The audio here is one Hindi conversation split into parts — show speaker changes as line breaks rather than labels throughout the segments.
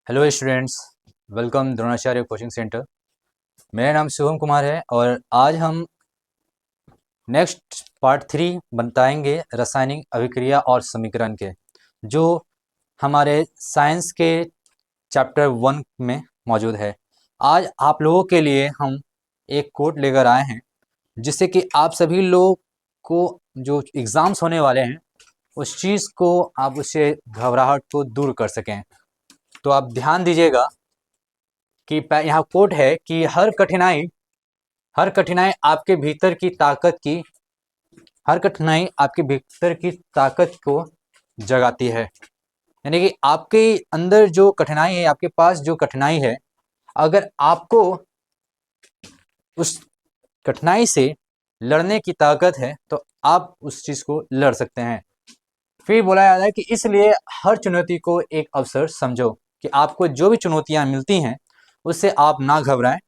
Hello students, welcome Dronacharya coaching centre. मेरा नाम शुभम कुमार है और आज हम नेक्स्ट पार्ट 3 बताएंगे रासायनिक अभिक्रिया और समीकरण के, जो हमारे साइंस के चैप्टर 1 में मौजूद है। आज आप लोगों के लिए हम एक कोट लेकर आए हैं जिससे कि आप सभी लोग को जो एग्ज़ाम्स होने वाले हैं उस चीज़ को आप उससे घबराहट को दूर कर सकें। तो आप ध्यान दीजिएगा कि यहाँ कोट है कि हर कठिनाई आपके भीतर की ताकत की हर कठिनाई आपके भीतर की ताकत को जगाती है। यानी कि आपके अंदर जो कठिनाई है, आपके पास जो कठिनाई है, अगर आपको उस कठिनाई से लड़ने की ताकत है तो आप उस चीज़ को लड़ सकते हैं। फिर बोला जाता है कि इसलिए हर चुनौती को एक अवसर समझो, कि आपको जो भी चुनौतियां मिलती हैं उससे आप ना घबराएं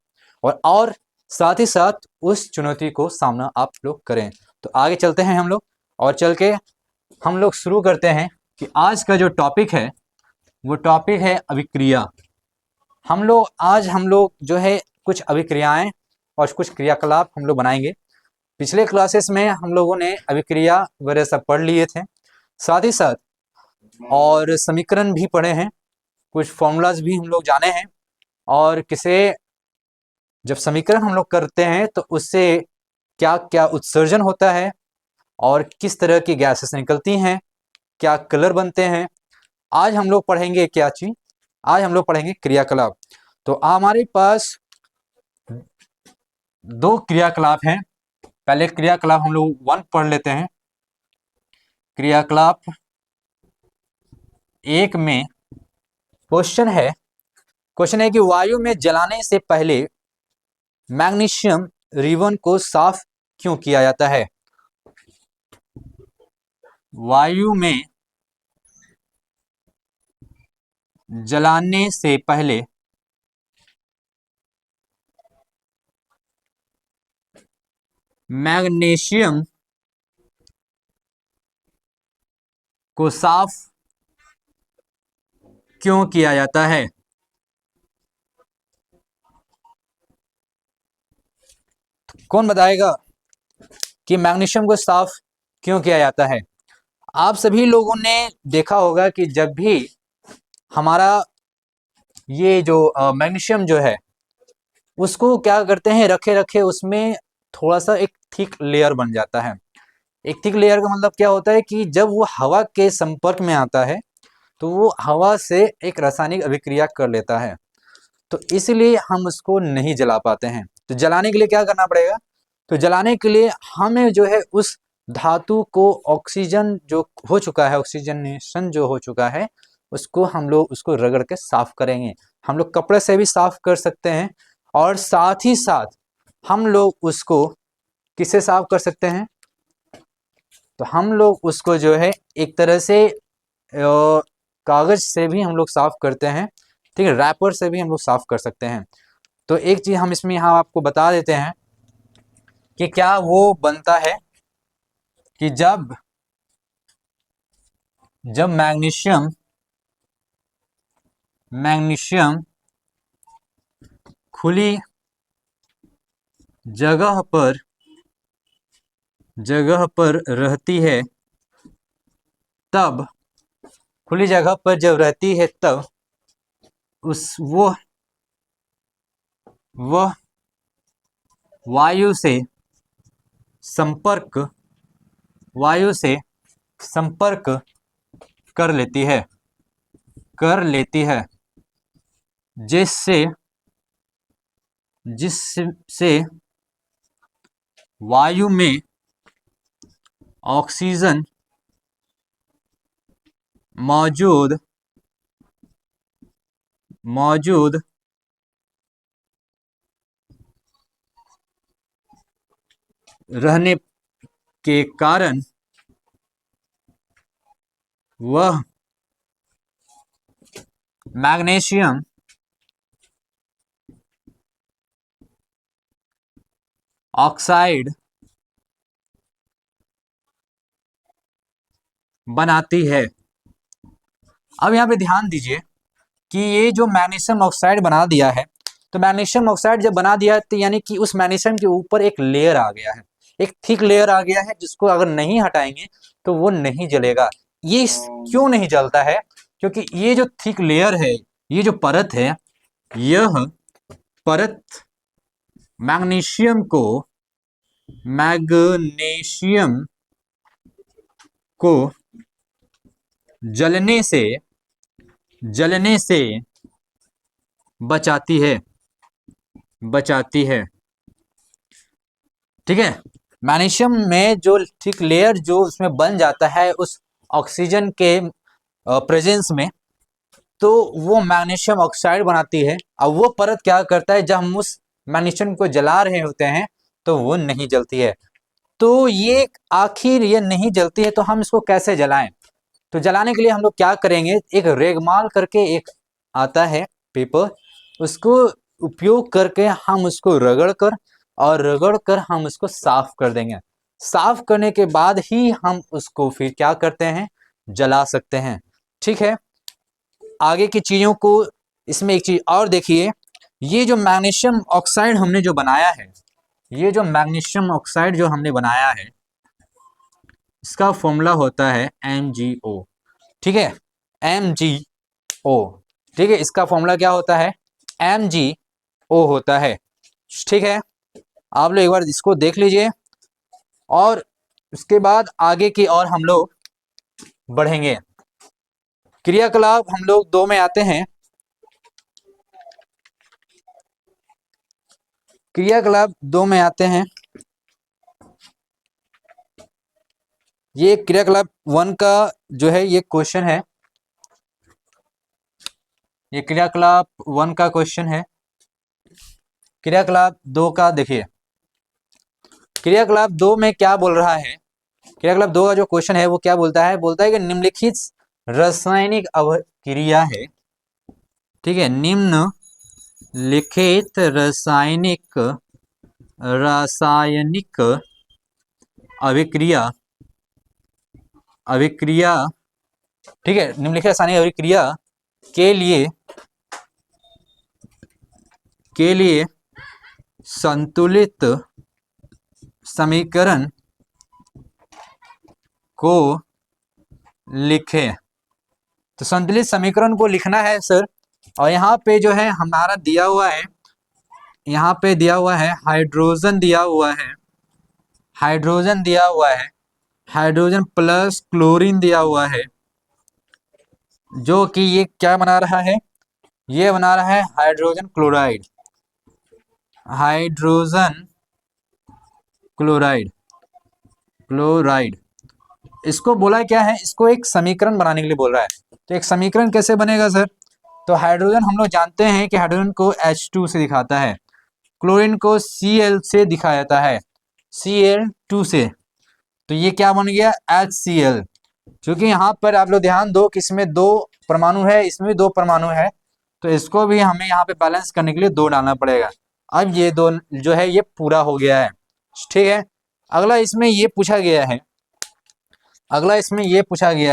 और साथ ही साथ उस चुनौती को सामना आप लोग करें। तो आगे चलते हैं हम लोग और चल के हम लोग शुरू करते हैं कि आज का जो टॉपिक है वो टॉपिक है अभिक्रिया। हम लोग जो है कुछ अभिक्रियाएं और कुछ क्रियाकलाप हम लोग बनाएंगे। पिछले क्लासेस में हम लोगों ने अभिक्रिया वगैरह सब पढ़ लिए थे, साथ ही साथ और समीकरण भी पढ़े हैं, कुछ फॉर्मूलाज भी हम लोग जाने हैं, और जब समीकरण हम लोग करते हैं तो उससे क्या क्या उत्सर्जन होता है और किस तरह की गैसेस निकलती हैं, क्या कलर बनते हैं। आज हम लोग पढ़ेंगे क्या चीज, आज हम लोग पढ़ेंगे क्रियाकलाप। तो हमारे पास दो क्रियाकलाप हैं। पहले क्रियाकलाप हम लोग 1 पढ़ लेते हैं। क्रियाकलाप 1 में क्वेश्चन है कि वायु में जलाने से पहले मैग्नीशियम रिबन को साफ क्यों किया जाता है। वायु में जलाने से पहले मैग्नीशियम को साफ क्यों किया जाता है। कौन बताएगा कि मैग्नीशियम को साफ क्यों किया जाता है। आप सभी लोगों ने देखा होगा कि जब भी हमारा ये जो मैग्नीशियम जो है उसको क्या करते हैं, रखे रखे उसमें थोड़ा सा एक थिक लेयर बन जाता है। एक थिक लेयर का मतलब क्या होता है कि जब वो हवा के संपर्क में आता है तो वो हवा से एक रासायनिक अभिक्रिया कर लेता है, तो इसलिए हम उसको नहीं जला पाते हैं। तो जलाने के लिए क्या करना पड़ेगा, तो जलाने के लिए हमें जो है उस धातु को ऑक्सीजन जो हो चुका है, ऑक्सीजनेशन जो हो चुका है, उसको हम लोग उसको रगड़ के साफ करेंगे। हम लोग कपड़े से भी साफ कर सकते हैं और साथ ही साथ हम लोग उसको किससे साफ कर सकते हैं, तो हम लोग उसको जो है एक तरह से कागज से भी हम लोग साफ करते हैं, ठीक है, रैपर से भी हम लोग साफ कर सकते हैं। तो एक चीज हम इसमें यहाँ आपको बता देते हैं कि क्या वो बनता है कि जब जब मैग्नीशियम खुली जगह पर रहती है, तब खुली जगह पर जब रहती है तब उस वह वायु से संपर्क कर लेती है जिससे वायु में ऑक्सीजन मौजूद रहने के कारण वह मैग्नीशियम ऑक्साइड बनाती है। अब यहाँ पे ध्यान दीजिए कि ये जो मैग्नीशियम ऑक्साइड बना दिया है, तो मैग्नीशियम ऑक्साइड जब बना दिया है तो यानी कि उस मैग्नीशियम के ऊपर एक लेयर आ गया है, एक थिक लेयर आ गया है, जिसको अगर नहीं हटाएंगे तो वो नहीं जलेगा। ये क्यों नहीं जलता है? क्योंकि ये जो थिक लेयर है, ये जो परत है, यह परत मैग्नीशियम को जलने से बचाती है। ठीक है, मैग्नीशियम में जो थिक लेयर जो उसमें बन जाता है उस ऑक्सीजन के प्रेजेंस में, तो वो मैग्नीशियम ऑक्साइड बनाती है। अब वो परत क्या करता है, जब हम उस मैग्नीशियम को जला रहे होते हैं तो वो नहीं जलती है। तो ये आखिर ये नहीं जलती है तो हम इसको कैसे जलाएं? तो जलाने के लिए हम लोग क्या करेंगे, एक रेगमाल करके एक आता है पेपर, उसको उपयोग करके हम उसको रगड़ कर हम उसको साफ कर देंगे। साफ करने के बाद ही हम उसको फिर क्या करते हैं, जला सकते हैं। ठीक है, आगे की चीजों को, इसमें एक चीज और देखिए, ये जो मैग्नीशियम ऑक्साइड हमने जो बनाया है, ये जो मैग्नीशियम ऑक्साइड जो हमने बनाया है, इसका फॉर्मूला होता है MgO। ठीक है, MgO। ठीक है, इसका फॉर्मूला क्या होता है, MgO होता है। ठीक है, आप लोग एक बार इसको देख लीजिए और उसके बाद आगे की और हम लोग बढ़ेंगे। क्रियाकलाप हम लोग 2 में आते हैं। क्रियाकलाप 2 में आते हैं। ये क्रियाकलाप 1 का जो है ये क्वेश्चन है, ये क्रियाकलाप 1 का क्वेश्चन है। क्रियाकलाप 2 का देखिए, क्रियाकलाप 2 में क्या बोल रहा है, क्रियाकलाप 2 का जो क्वेश्चन है वो क्या बोलता है, बोलता है कि निम्नलिखित रासायनिक अभिक्रिया है। ठीक है, निम्नलिखित रासायनिक अभिक्रिया, ठीक है, निम्नलिखित रासायनिक अभिक्रिया के लिए संतुलित समीकरण को लिखें। तो संतुलित समीकरण को लिखना है सर, और यहाँ पे जो है हमारा दिया हुआ है, यहाँ पे दिया हुआ है हाइड्रोजन दिया हुआ है, हाइड्रोजन प्लस क्लोरीन दिया हुआ है, जो कि ये क्या बना रहा है, ये बना रहा है हाइड्रोजन क्लोराइड, क्लोराइड। इसको बोला क्या है, इसको एक समीकरण बनाने के लिए बोल रहा है। तो एक समीकरण कैसे बनेगा सर, तो हाइड्रोजन हम लोग जानते हैं कि हाइड्रोजन को H2 से दिखाता है, क्लोरीन को Cl से दिखाया जाता है, Cl2 से, तो ये क्या बन गया HCl। क्योंकि यहाँ पर आप लोग ध्यान दो कि इसमें 2 परमाणु है, इसमें भी 2 परमाणु है, तो इसको भी हमें यहाँ पे बैलेंस करने के लिए 2 डालना पड़ेगा। अब ये 2 जो है ये पूरा हो गया है। ठीक है, अगला इसमें ये पूछा गया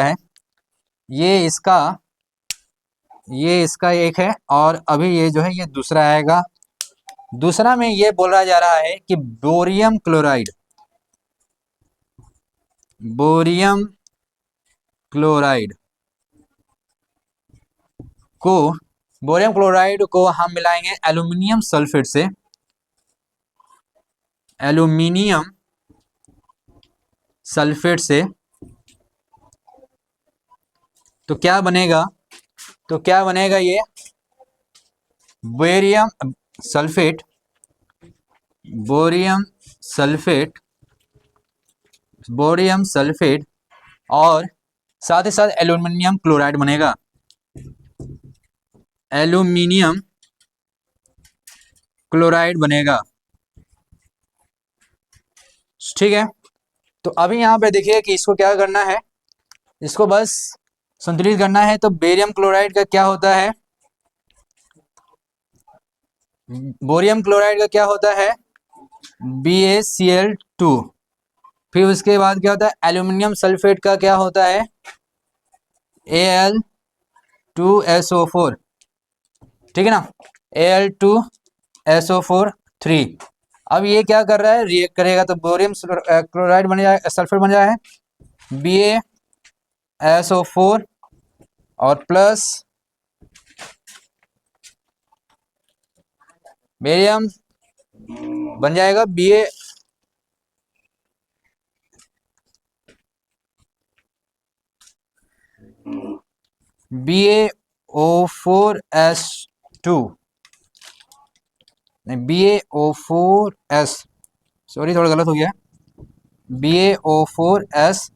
है, ये इसका एक है, और अभी ये जो है ये दूसरा आएगा। दूसरा में ये बोला जा रहा है कि बोरियम क्लोराइड को हम मिलाएंगे एल्यूमिनियम सल्फेट से, तो क्या बनेगा, ये बोरियम सल्फेट और साथ ही साथ एल्यूमिनियम क्लोराइड बनेगा, एल्यूमिनियम क्लोराइड बनेगा। ठीक है, तो अभी यहाँ पे देखिए कि इसको क्या करना है, इसको बस संतुलित करना है। तो बेरियम क्लोराइड का क्या होता है, बोरियम क्लोराइड का क्या होता है BaCl2। फिर उसके बाद क्या होता है, एल्यूमिनियम सल्फेट का क्या होता है Al2SO4। ठीक है ना, Al2SO4 3। अब ये क्या कर रहा है, रिएक्ट करेगा तो बोरियम क्लोराइड बन जाए, सल्फर बन जाए BaSO4 और प्लस बेरियम बन जाएगा BaO4S2, नहीं BaO4S, सॉरी थोड़ा गलत हो गया, BaO4S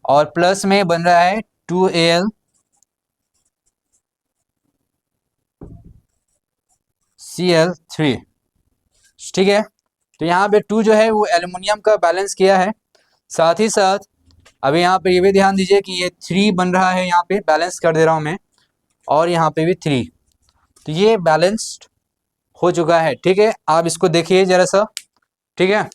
और प्लस में बन रहा है 2AlCl3। ठीक है, तो यहाँ पे 2 जो है वो एल्युमिनियम का बैलेंस किया है। साथ ही साथ अभी यहाँ पे ये भी ध्यान दीजिए कि ये 3 बन रहा है, यहाँ पे बैलेंस कर दे रहा हूँ मैं, और यहाँ पे भी 3, तो ये बैलेंस्ड हो चुका है। ठीक है, आप इसको देखिए जरा सा। ठीक है,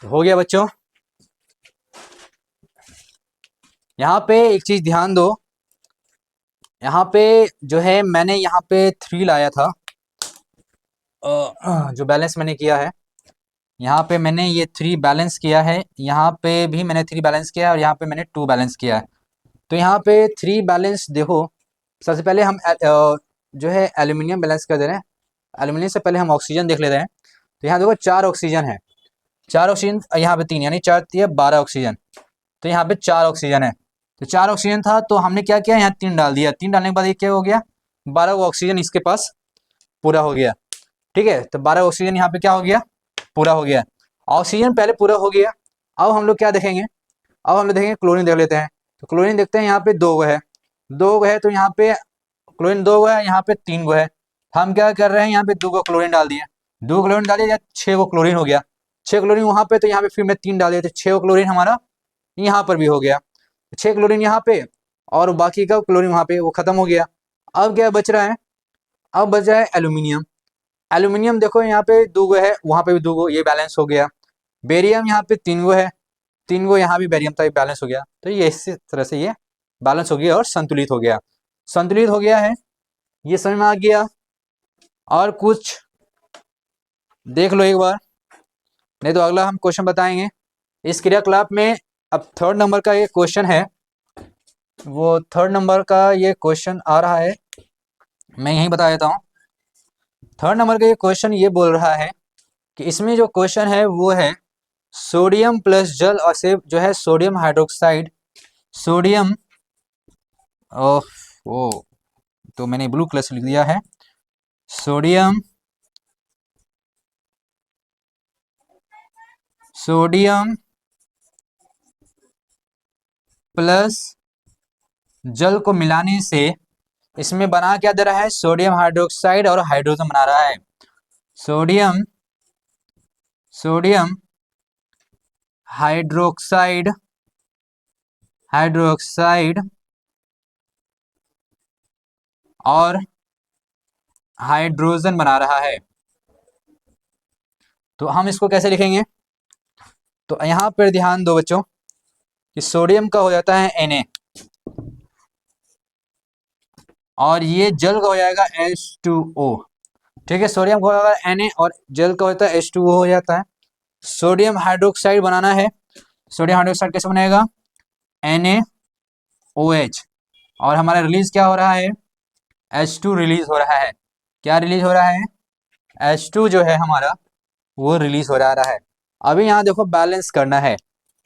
हो गया बच्चों। यहाँ पे एक चीज ध्यान दो, यहाँ पे जो है मैंने यहाँ पे 3 लाया था, जो बैलेंस मैंने किया है, यहाँ पे मैंने ये 3 बैलेंस किया है, यहाँ पे भी मैंने 3 बैलेंस किया है, और यहाँ पे मैंने 2 बैलेंस किया है। तो यहाँ पे 3 बैलेंस देखो, सबसे पहले हम जो है एल्यूमिनियम बैलेंस कर दे रहे हैं। एल्यूमिनियम से पहले हम ऑक्सीजन देख लेते हैं। तो यहाँ देखो 4 ऑक्सीजन है, 4 ऑक्सीजन, यहाँ पे 3, यानी 4 3 12 ऑक्सीजन। तो यहाँ पे 4 ऑक्सीजन है, तो 4 ऑक्सीजन था, तो हमने क्या किया, यहाँ 3 डाल दिया। 3 डालने के बाद ये क्या हो गया, 12 ऑक्सीजन इसके पास पूरा हो गया। ठीक है, तो 12 ऑक्सीजन यहाँ पे क्या हो गया, पूरा हो गया। ऑक्सीजन पहले पूरा हो गया। अब हम लोग क्या देखेंगे, अब हम लोग देखेंगे क्लोरीन देख लेते हैं। तो क्लोरीन देखते हैं, यहाँ पे 2 गो है, 2 गो है, तो यहाँ पे क्लोरीन 2 गो है, यहाँ पे 3 गो है। हम क्या कर रहे हैं, यहाँ पे 2 गो क्लोरीन डाल दिए, 2 क्लोरीन डालिए या 6 गो क्लोरीन हो गया। 6 क्लोरीन वहां पे, तो यहाँ पे फिर मैं 3 डाल दिया, तो 6 गो क्लोरीन हमारा यहाँ पर भी हो गया। 6 क्लोरीन यहाँ पे, और बाकी का क्लोरीन वहां पे वो खत्म हो गया। अब क्या बच रहा है, अब बच रहा है एल्यूमिनियम। एल्यूमिनियम देखो यहाँ पे 2 गो है, वहां पे भी 2 गो, ये बैलेंस हो गया। बेरियम यहाँ पे 3 गो है, 3 गो यहाँ भी बेरियम था, ये बैलेंस हो गया। तो ये इसी तरह से ये बैलेंस हो गया और संतुलित हो गया, संतुलित हो गया है, ये समझ में आ गया। और कुछ देख लो एक बार, नहीं तो अगला हम क्वेश्चन बताएंगे इस क्रियाकलाप में। अब 3rd नंबर का ये क्वेश्चन है, वो 3rd नंबर का ये क्वेश्चन आ रहा है, मैं यही बता देता हूँ। 3rd नंबर का ये क्वेश्चन ये बोल रहा है कि इसमें जो क्वेश्चन है वो है सोडियम प्लस जल, और से जो है सोडियम हाइड्रोक्साइड, सोडियम ओ तो मैंने ब्लू कलर से लिख दिया है, सोडियम सोडियम प्लस जल को मिलाने से इसमें बना क्या दे रहा है, सोडियम हाइड्रोक्साइड और हाइड्रोजन बना रहा है। सोडियम सोडियम हाइड्रोक्साइड हाइड्रोक्साइड और हाइड्रोजन बना रहा है। तो हम इसको कैसे लिखेंगे, तो यहाँ पर ध्यान दो बच्चों कि सोडियम का हो जाता है Na और ये जल का हो जाएगा H2O। ठीक है, सोडियम का हो जाएगा Na और जल का होता है H2O हो जाता है। सोडियम हाइड्रोक्साइड बनाना है, सोडियम हाइड्रोक्साइड कैसे बनेगा? NaOH और हमारा रिलीज क्या हो रहा है? H2 रिलीज हो रहा है। क्या रिलीज हो रहा है? H2 जो है हमारा वो रिलीज हो रहा है। अभी यहाँ देखो बैलेंस करना है,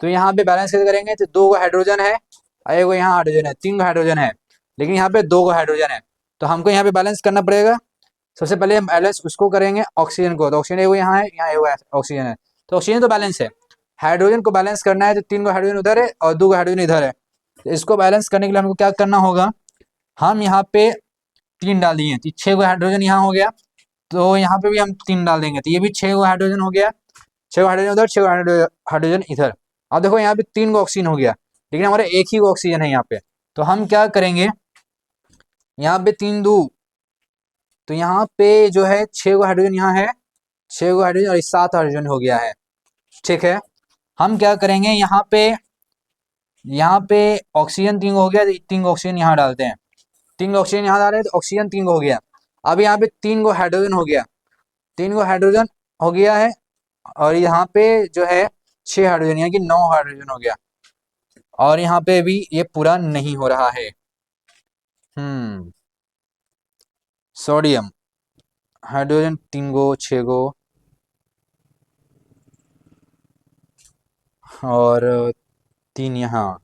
तो यहाँ पे बैलेंस कैसे करेंगे? तो 2 हाइड्रोजन है और एक यहाँ हाइड्रोजन है, 3 हाइड्रोजन है, लेकिन यहाँ पे 2 हाइड्रोजन है, तो हमको यहाँ पे बैलेंस करना पड़ेगा। सबसे पहले हम बैलेंस उसको करेंगे ऑक्सीजन को, तो ऑक्सीजन यहाँ है, यहाँ ऑक्सीजन है, तो ऑक्सीजन तो बैलेंस है। हाइड्रोजन को बैलेंस करना है, तो 3 हाइड्रोजन उधर है और 2 हाइड्रोजन इधर है, तो इसको बैलेंस करने के लिए हमको क्या करना होगा? हम यहाँ पे 3 डाल दिए, तो 6 हाइड्रोजन यहाँ हो गया, तो यहाँ पे भी हम 3 डाल देंगे, तो ये भी 6 हाइड्रोजन हो गया, 6 हाइड्रोजन उधर, 6 हाइड्रोजन इधर। अब देखो यहाँ पे 3 ऑक्सीजन हो गया, लेकिन हमारे एक ही ऑक्सीजन है यहाँ पे, तो हम क्या करेंगे? यहाँ पे 3 2, तो यहाँ पे जो है 6 हाइड्रोजन यहाँ है, 6 हाइड्रोजन और 7 हाइड्रोजन हो गया है। ठीक है, हम क्या करेंगे? यहाँ पे ऑक्सीजन 3 हो गया, तो 3 ऑक्सीजन यहाँ डालते हैं, 3 ऑक्सीजन यहाँ डाले तो ऑक्सीजन 3 हो गया। अब यहाँ पे 3 हाइड्रोजन हो गया, 3 हाइड्रोजन हो गया है, और यहाँ पे जो है 6 हाइड्रोजन यानी कि 9 हाइड्रोजन हो गया, और यहाँ पे भी ये पूरा नहीं हो रहा है। सोडियम हाइड्रोजन 3 6 और 3 यहाँ,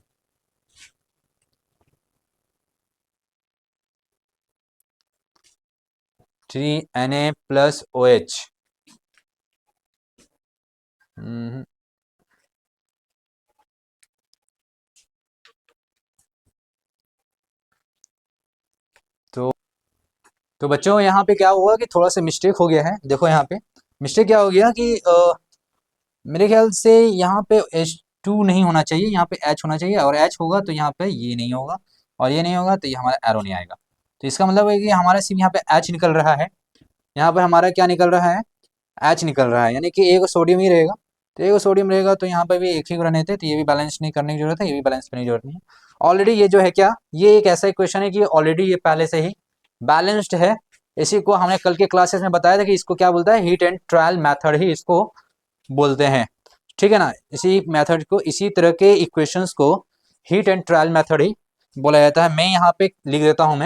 Na+OH। तो बच्चों यहाँ पे क्या हुआ कि थोड़ा सा मिस्टेक हो गया है। देखो यहाँ पे मिस्टेक क्या हो गया कि मेरे ख्याल से यहाँ पे H2 नहीं होना चाहिए, यहाँ पे H होना चाहिए, और H होगा तो यहाँ पे ये नहीं होगा, और ये नहीं होगा तो ये हमारा एरो नहीं आएगा। तो इसका मतलब है कि हमारा सिर्फ यहाँ पे H निकल रहा है, यहाँ पे हमारा क्या निकल रहा है? H निकल रहा है, यानी कि एक सोडियम ही रहेगा, तो एक सोडियम रहेगा तो यहाँ पे भी एक ही रहने थे, तो ये भी बैलेंस नहीं करने की जरूरत है, ये भी बैलेंस करने की जरूरत नहीं है। ऑलरेडी ये जो है क्या, ये एक ऐसा क्वेश्चन है कि ऑलरेडी ये पहले से ही बैलेंस्ड है। इसी को हमने कल के क्लासेस में बताया था कि इसको क्या बोलता है? हीट एंड ट्रायल मेथड ही इसको बोलते हैं। ठीक है ना, इसी मेथड को, इसी तरह के इक्वेशंस को हीट एंड ट्रायल मेथड ही बोला जाता है। मैं यहाँ पे लिख देता हूँ,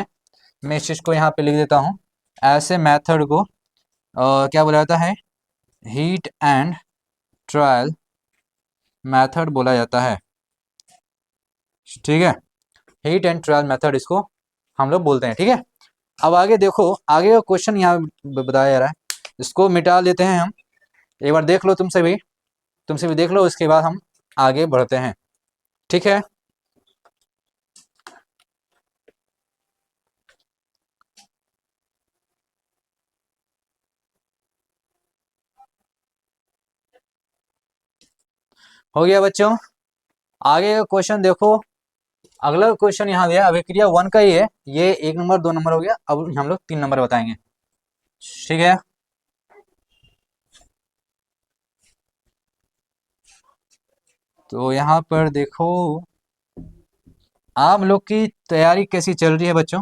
मैं इस चीज़ को यहाँ पे लिख देता हूँ, ऐसे मेथड को क्या बोला जाता है? हीट एंड ट्रायल मेथड बोला जाता है। ठीक है, हीट एंड ट्रायल मेथड इसको हम लोग बोलते हैं। ठीक है, अब आगे देखो, आगे का क्वेश्चन यहाँ बताया जा रहा है, इसको मिटा देते हैं हम। एक बार देख लो, तुमसे भी देख लो, इसके बाद हम आगे बढ़ते हैं। ठीक है, हो गया बच्चों। आगे का क्वेश्चन देखो, अगला क्वेश्चन यहाँ दिया अभिक्रिया 1 का ही है, ये 1 नंबर 2 नंबर हो गया, अब हम लोग 3 नंबर बताएंगे। ठीक है, तो यहाँ पर देखो आप लोग की तैयारी कैसी चल रही है बच्चों?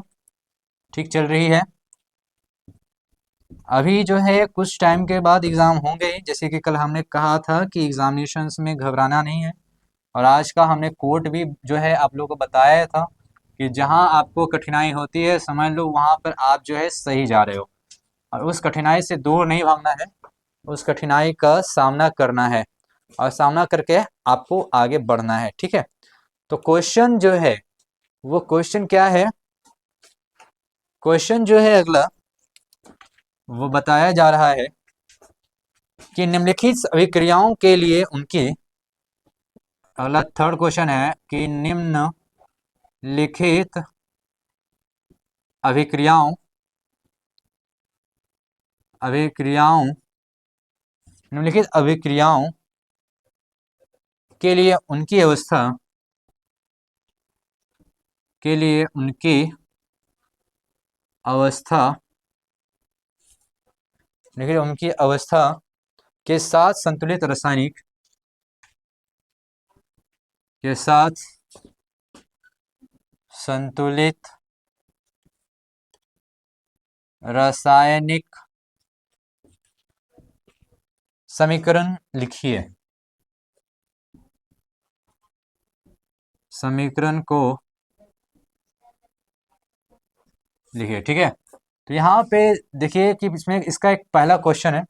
ठीक चल रही है? अभी जो है कुछ टाइम के बाद एग्ज़ाम होंगे, जैसे कि कल हमने कहा था कि एग्जामिनेशंस में घबराना नहीं है, और आज का हमने कोट भी जो है आप लोगों को बताया था कि जहां आपको कठिनाई होती है समझ लो वहां पर आप जो है सही जा रहे हो, और उस कठिनाई से दूर नहीं भागना है, उस कठिनाई का सामना करना है, और सामना करके आपको आगे बढ़ना है। ठीक है, तो क्वेश्चन जो है वो क्वेश्चन क्या है? क्वेश्चन जो है अगला वो बताया जा रहा है कि निम्नलिखित अभिक्रियाओं के लिए उनकी, अगला थर्ड क्वेश्चन है कि निम्नलिखित अभिक्रियाओं अभिक्रियाओं निम्नलिखित अभिक्रियाओं के लिए उनकी अवस्था के लिए उनकी अवस्था लेकिन उनकी अवस्था के साथ संतुलित रासायनिक के साथ संतुलित रासायनिक समीकरण लिखिए। समीकरण को लिखिए, ठीक है। तो यहाँ पे देखिए कि इसमें इसका एक पहला क्वेश्चन है,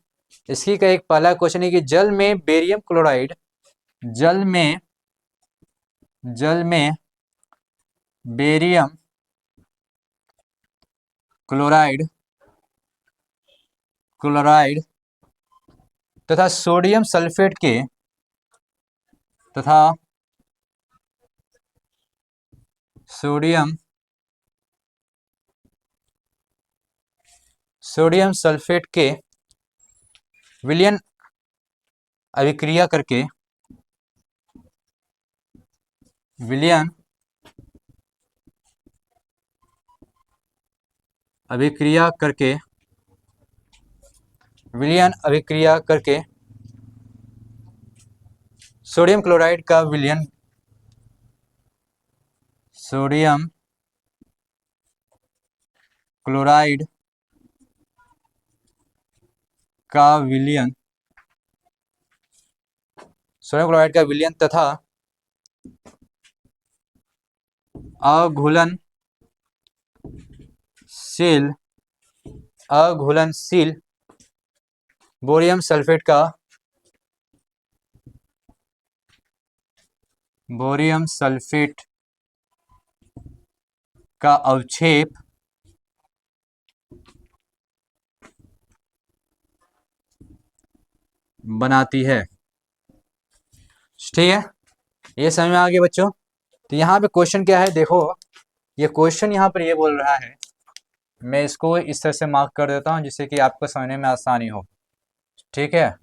इसकी का एक पहला क्वेश्चन है कि जल में बेरियम क्लोराइड, जल में बेरियम क्लोराइड तथा सोडियम सल्फेट के सोडियम सल्फेट के विलयन अभिक्रिया करके विलयन अभिक्रिया करके सोडियम क्लोराइड का विलयन सोडियम क्लोराइड का विलयन तथा अघुलनशील बोरियम सल्फेट का अवक्षेप बनाती है। ठीक है, ये समझ में आ गया बच्चों। तो यहाँ पे क्वेश्चन क्या है, देखो ये क्वेश्चन यहाँ पर ये बोल रहा है, मैं इसको इस तरह से मार्क कर देता हूँ जिससे कि आपको समझने में आसानी हो। ठीक है,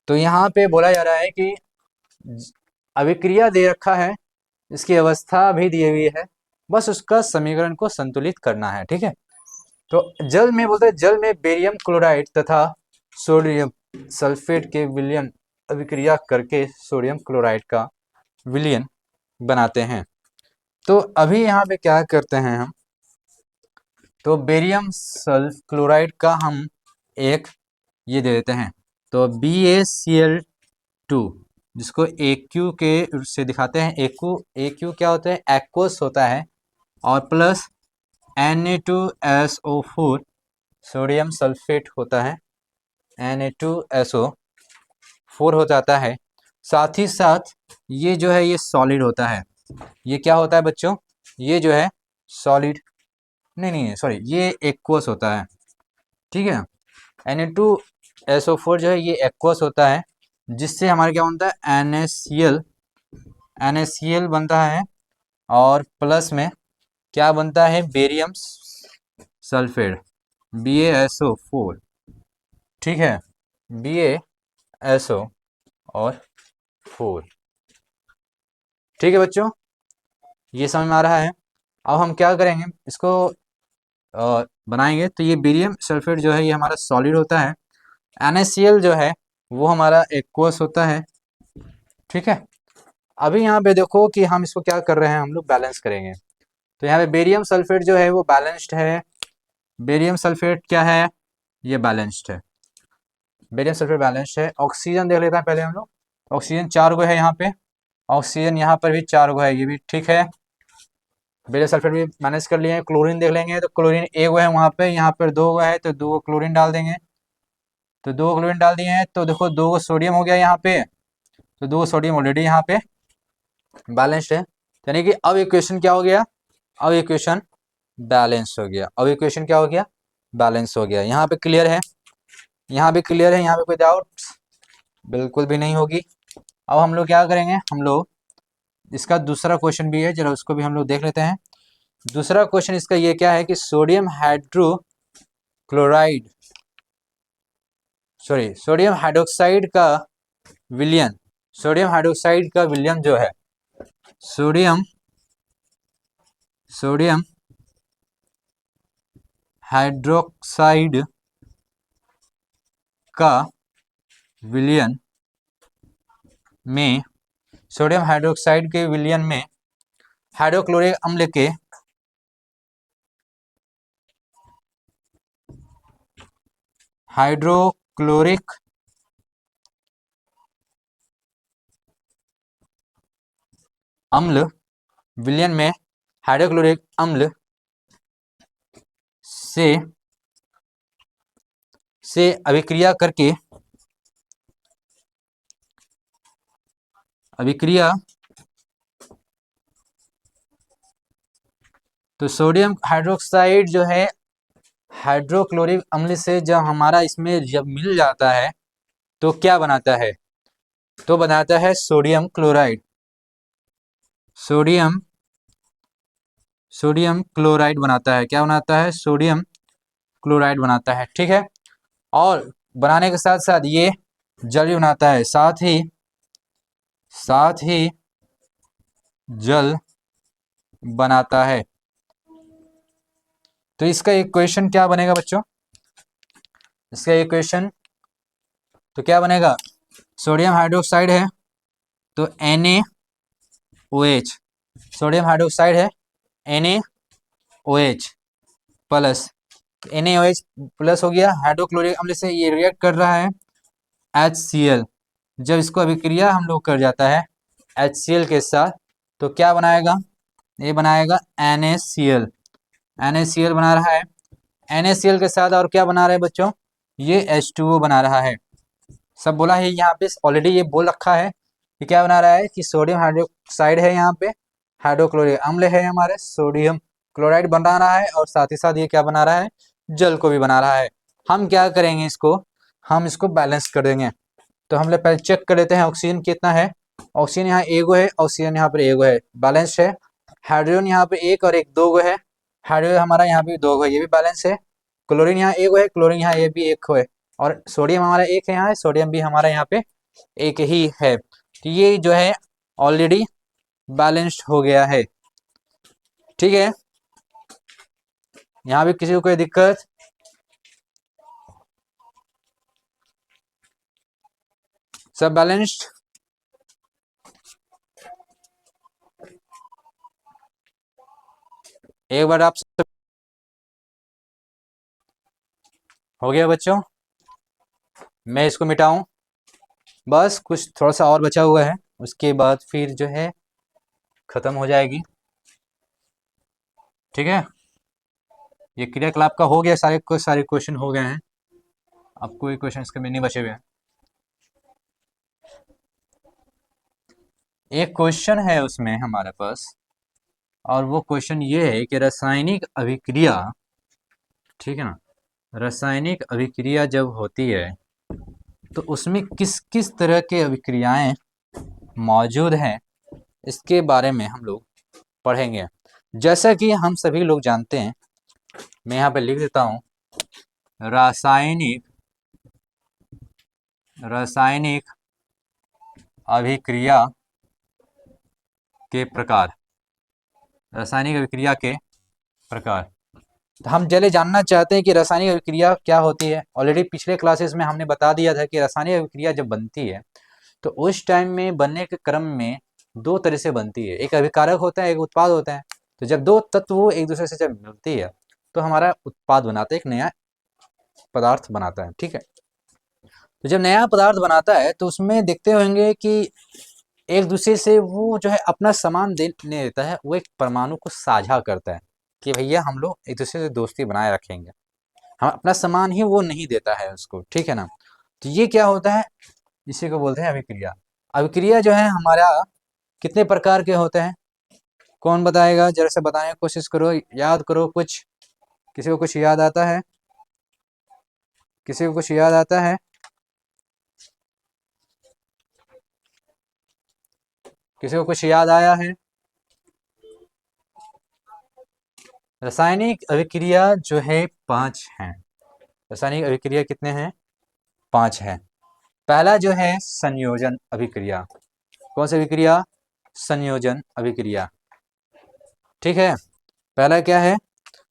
तो यहाँ पे बोला जा रहा है कि अभिक्रिया दे रखा है, इसकी अवस्था भी दी हुई है, बस उसका समीकरण को संतुलित करना है। ठीक है, तो जल में बोलते हैं, जल में बेरियम क्लोराइड तथा सोडियम सल्फेट के विलयन अभिक्रिया करके सोडियम क्लोराइड का विलयन बनाते हैं। तो अभी यहाँ पे क्या करते हैं हम, तो बेरियम सल्फ क्लोराइड का हम एक ये दे देते हैं, तो BaCl2 जिसको AQ के से दिखाते हैं। AQ क्या होता है, एक्वस होता है, और प्लस Na2SO4 सोडियम सल्फेट होता है, Na2SO4 हो जाता है। साथ ही साथ ये जो है ये सॉलिड होता है। ये क्या होता है बच्चों, ये जो है सॉलिड, नहीं सॉरी, ये एक्वस होता है। ठीक है, Na2SO4 जो है ये एक्वस होता है, जिससे हमारे क्या बनता है, NaCl बनता है, और प्लस में क्या बनता है, बेरियम सल्फेट BaSO4। ठीक है, BaSO4। ठीक है बच्चों, ये समझ में आ रहा है। अब हम क्या करेंगे, इसको बनाएंगे। तो ये बेरियम सल्फेट जो है ये हमारा सॉलिड होता है, NaCl जो है वो हमारा एक्वस होता है। ठीक है, अभी यहाँ पे देखो कि हम इसको क्या कर रहे हैं, हम लोग बैलेंस करेंगे। तो यहाँ पे बेरियम सल्फेट जो है वो बैलेंस्ड है। बेरियम सल्फेट क्या है, ये बैलेंस्ड है, बेरियम सल्फेट बैलेंस्ड है। ऑक्सीजन देख लेते हैं पहले हम लोग, ऑक्सीजन 4 गो है यहाँ पे, ऑक्सीजन यहाँ पर भी 4 गो है, ये भी ठीक है। बेरियम सल्फेट भी मैनेज कर लिए हैं। क्लोरीन देख लेंगे, तो क्लोरीन 1 गो है वहाँ पे, यहाँ पर 2 गो है, तो 2 गो क्लोरीन डाल देंगे। तो 2 क्लोरीन डाल दिए हैं, तो देखो 2 गो सोडियम हो गया यहाँ पे, तो 2 सोडियम ऑलरेडी यहाँ पे बैलेंस्ड है। यानी कि अब इक्वेशन क्या हो गया, अब इक्वेशन बैलेंस हो गया, अब इक्वेशन क्या हो गया, बैलेंस हो गया। यहाँ पे क्लियर है, यहाँ भी क्लियर है, यहाँ पे कोई डाउट बिल्कुल भी नहीं होगी। अब हम लोग क्या करेंगे, हम लोग इसका दूसरा क्वेश्चन भी है, जरा उसको भी हम लोग देख लेते हैं। दूसरा क्वेश्चन इसका ये क्या है कि सोडियम हाइड्रोक्साइड का विलयन, सोडियम हाइड्रोक्साइड का विलयन जो है, सोडियम हाइड्रोक्साइड का विलयन में सोडियम हाइड्रोक्साइड के विलयन में हाइड्रोक्लोरिक अम्ल के हाइड्रोक्लोरिक अम्ल विलयन में हाइड्रोक्लोरिक अम्ल से अभिक्रिया करके तो सोडियम हाइड्रोक्साइड जो है हाइड्रोक्लोरिक अम्ल से जब हमारा इसमें जब मिल जाता है तो क्या बनाता है, तो बनाता है सोडियम क्लोराइड। सोडियम क्लोराइड बनाता है। क्या बनाता है? सोडियम क्लोराइड बनाता है। ठीक है, और बनाने के साथ साथ ये जल भी बनाता है, साथ ही जल बनाता है। तो इसका इक्वेशन क्या बनेगा बच्चों? इसका इक्वेशन तो क्या बनेगा? सोडियम हाइड्रोक्साइड है तो NaOH, सोडियम हाइड्रोक्साइड है NaOH प्लस, NaOH प्लस हो गया, हाइड्रोक्लोरिक अम्ल से ये रिएक्ट कर रहा है HCl। जब इसको अभिक्रिया हम लोग कर जाता है HCl के साथ तो क्या बनाएगा? ये बनाएगा NaCl बना रहा है। NaCl के साथ और क्या बना रहा है बच्चों? ये H2O बना रहा है। सब बोला है यहाँ पे, ऑलरेडी ये बोल रखा है कि क्या बना रहा है कि सोडियम हाइड्रोक्साइड है, यहाँ पे हाइड्रोक्लोरिक अम्ल है, हमारे सोडियम क्लोराइड बना रहा है, और साथ ही साथ ये क्या बना रहा है? जल को भी बना रहा है। हम क्या करेंगे इसको? हम इसको बैलेंस कर देंगे। तो हम लोग पहले चेक कर लेते हैं ऑक्सीजन कितना है। ऑक्सीजन यहाँ एगो है, ऑक्सीजन यहाँ पर एगो है, बैलेंस है। हाइड्रोजन यहाँ पे एक और एक दो गो है, हाइड्रोजन हमारा यहाँ पे दो गो है, ये भी बैलेंस है। क्लोरीन यहाँ एक है, क्लोरीन यहाँ ये भी एक है, और सोडियम हमारा एक है यहाँ, सोडियम भी हमारा यहाँ पे एक ही है। तो ये जो है ऑलरेडी बैलेंस्ड हो गया है। ठीक है, यहाँ भी किसी को कोई दिक्कत? सब बैलेंस्ड? एक बार आप सब हो गया बच्चों? मैं इसको मिटाऊं? बस कुछ थोड़ा सा और बचा हुआ है, उसके बाद फिर जो है खत्म हो जाएगी। ठीक है, ये क्रियाकलाप का हो गया, सारे क्वेश्चन हो गए हैं। अब कोई क्वेश्चन इसके में नहीं बचे हुए हैं। एक क्वेश्चन है उसमें हमारे पास, और वो क्वेश्चन ये है कि रासायनिक अभिक्रिया, ठीक है ना, रासायनिक अभिक्रिया जब होती है तो उसमें किस किस तरह के अभिक्रियाएं मौजूद हैं, इसके बारे में हम लोग पढ़ेंगे। जैसा कि हम सभी लोग जानते हैं, मैं यहाँ पे लिख देता हूँ, रासायनिक अभिक्रिया के प्रकार। रासायनिक अभिक्रिया के प्रकार, तो हम चले जानना चाहते हैं कि रासायनिक अभिक्रिया क्या होती है। ऑलरेडी पिछले क्लासेस में हमने बता दिया था कि रासायनिक अभिक्रिया जब बनती है तो उस टाइम में बनने के क्रम में दो तरह से बनती है, एक अभिकारक होता है, एक उत्पाद होता है। तो जब दो तत्व एक दूसरे से जब मिलती है तो हमारा उत्पाद बनाता है, एक नया पदार्थ बनाता है। ठीक है, तो जब नया पदार्थ बनाता है तो उसमें देखते होंगे कि एक दूसरे से वो जो है अपना सामान देने देता है, वो एक परमाणु को साझा करता है कि भैया हम लोग एक दूसरे से दोस्ती बनाए रखेंगे, हम अपना सामान ही वो नहीं देता है उसको। ठीक है ना, तो ये क्या होता है, इसी को बोलते हैं अभिक्रिया। अभिक्रिया जो है हमारा कितने प्रकार के होते हैं? कौन बताएगा? जरा से बताने की कोशिश करो, याद करो कुछ। किसी को कुछ याद आता है? किसी को कुछ याद आता है? किसी को कुछ याद आया है? रासायनिक अभिक्रिया जो है 5 हैं। रासायनिक अभिक्रिया कितने हैं? 5 है। पहला जो है संयोजन अभिक्रिया। कौन सी अभिक्रिया? संयोजन अभिक्रिया। ठीक है, पहला क्या है?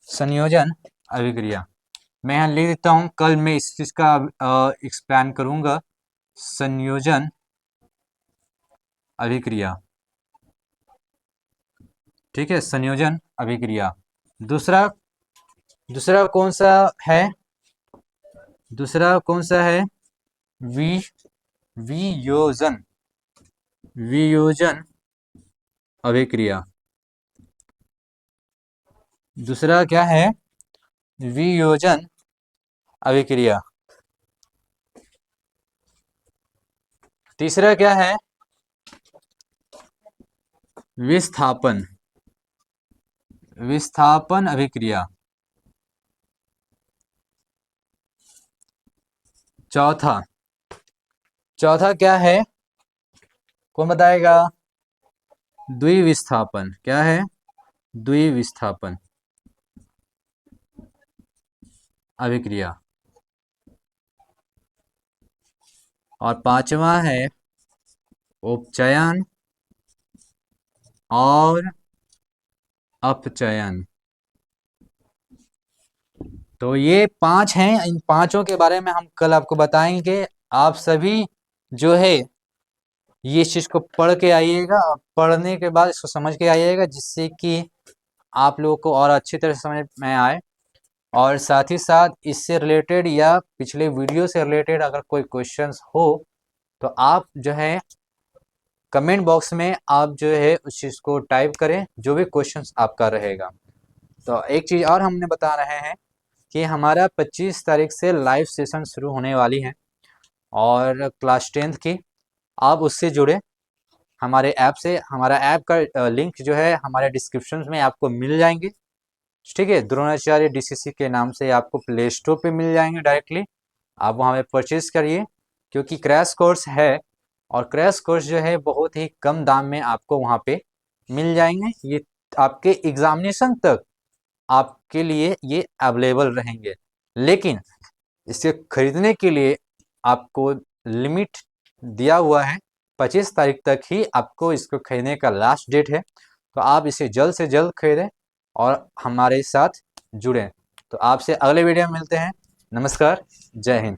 संयोजन अभिक्रिया। मैं यहाँ लिख देता हूँ, कल मैं इस चीज का एक्सप्लेन करूंगा। संयोजन अभिक्रिया, ठीक है, संयोजन अभिक्रिया। दूसरा दूसरा कौन सा है? दूसरा कौन सा है? वि वियोजन, वियोजन अभिक्रिया। दूसरा क्या है? वियोजन अभिक्रिया। तीसरा क्या है? विस्थापन, विस्थापन अभिक्रिया। चौथा चौथा क्या है? कौन बताएगा? द्विविस्थापन। क्या है? द्विविस्थापन अभिक्रिया। और पांचवा है उपचयन और अपचयन। तो ये 5 हैं, इन पांचों के बारे में हम कल आपको बताएंगे। आप सभी जो है ये इस चीज को पढ़ के आइएगा, और पढ़ने के बाद इसको समझ के आइएगा, जिससे कि आप लोगों को और अच्छी तरह से समझ में आए। और साथ ही साथ इससे रिलेटेड या पिछले वीडियो से रिलेटेड अगर कोई क्वेश्चंस हो तो आप जो है कमेंट बॉक्स में आप जो है उस चीज़ को टाइप करें, जो भी क्वेश्चंस आपका रहेगा। तो एक चीज़ और हमने बता रहे हैं कि हमारा 25 तारीख से लाइव सेशन शुरू होने वाली है, और क्लास 10th की आप उससे जुड़े हमारे ऐप से। हमारा ऐप का लिंक जो है हमारे डिस्क्रिप्शन में आपको मिल जाएंगे, ठीक है। द्रोणाचार्य DCC के नाम से आपको प्ले स्टोर पे मिल जाएंगे डायरेक्टली। आप वहाँ पे परचेज करिए, क्योंकि क्रैश कोर्स है, और क्रैश कोर्स जो है बहुत ही कम दाम में आपको वहाँ पे मिल जाएंगे। ये आपके एग्जामिनेशन तक आपके लिए ये अवेलेबल रहेंगे, लेकिन इसे खरीदने के लिए आपको लिमिट दिया हुआ है। 25 तारीख तक ही आपको इसको खरीदने का लास्ट डेट है, तो आप इसे जल्द से जल्द खरीदें और हमारे साथ जुड़ें। तो आपसे अगले वीडियो में मिलते हैं। नमस्कार, जय हिंद।